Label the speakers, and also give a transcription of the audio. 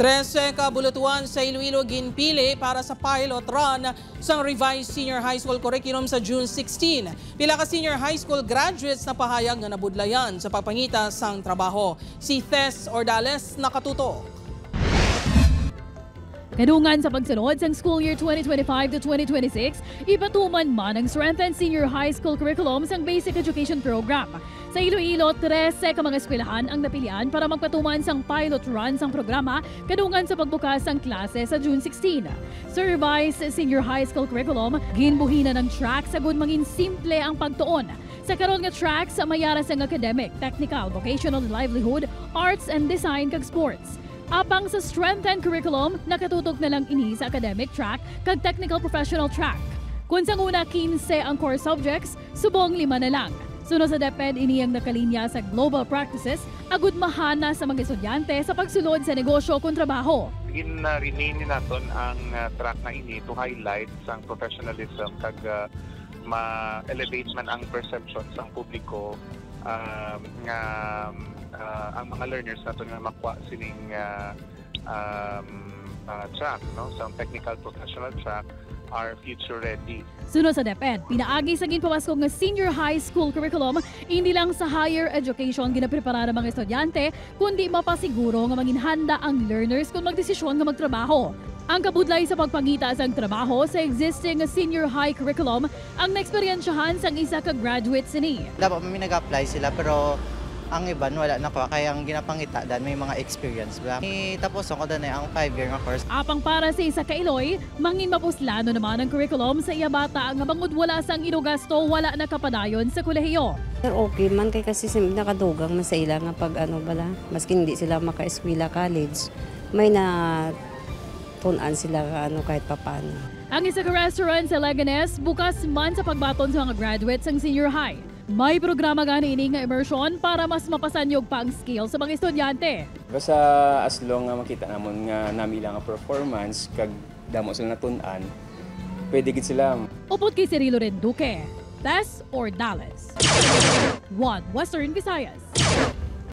Speaker 1: 13 kabulutuan sa Iloilo ginpili para sa pilot run sa revised senior high school curriculum sa June 16. Pila ka senior high school graduates na pahayag nga nabudlayan sa pagpangita sang trabaho. Si Tess Ordales nakatuto.
Speaker 2: Kadungan sa pagsunod sa school year 2025 to 2026, ipatuman man ang strengthened senior high school curriculum sa basic education program. Sa Iloilo, 13 ka mga eskwelahan ang napilian para magpatuman sang pilot run sang programa kadungan sa pagbukas ng klase sa June 16. Sa revised senior high school curriculum, ginbuhina ng track sa good mangin simple ang pagtuon. Sa karon nga tracks, mayara sang academic, technical, vocational livelihood, arts and design kag sports. Apang sa strengthened curriculum, nakatutok na lang ini sa academic track kag technical professional track. Kung sa una 15 ang core subjects, subong 5 na lang. Sunod sa DepEd, ini ang nakalinya sa global practices, agud mahana sa mga estudyante sa pagsulod sa negosyo kung trabaho.
Speaker 3: Rename naton ang track na ini to highlight sang professionalism kag ma-elevate man ang perception sang publiko nga ang mga learners nato nga makuha sining track, no? Sa technical professional track are future ready.
Speaker 2: Sunod sa DepEd, pinaagi sa ginpawaskog nga senior high school curriculum, hindi lang sa higher education ginaprepara ng mga estudyante, kundi mapasiguro nga maging handa ang learners kung magdesisyon nga magtrabaho. Ang kabudlay sa pagpangita sa trabaho sa existing senior high curriculum ang naeksperyensyahan sang isa ka graduate sini.
Speaker 4: Dapat may nag-apply sila pero ang iban wala na ko kaya ang ginapangita dan may mga experience ba. Tapos ako dan ang 5-year nga course.
Speaker 2: Apang para sa isa ka Iloy, mangin mapuslano naman ang curriculum sa iya bata nga bangod wala sang inugasto wala na kapadayon sa kolehiyo.
Speaker 5: Okay man kay kasi nakadugang na sa ila nga pag bala, maski hindi sila maka-eskwela college, may na tunan sila kahit papano.
Speaker 2: Ang isa ka restaurant sa Leganes bukas man sa pagbaton sa mga graduates ng senior high. May programa gani ini nga immersion para mas mapasanyog pa ang skill sa mga estudyante.
Speaker 6: Basta as long nga makita namon nga namila nga performance kag damo sila natun-an, pwede gid sila.
Speaker 2: Upod kay Cirilo Renduque, Tess Ordales, One Western Visayas.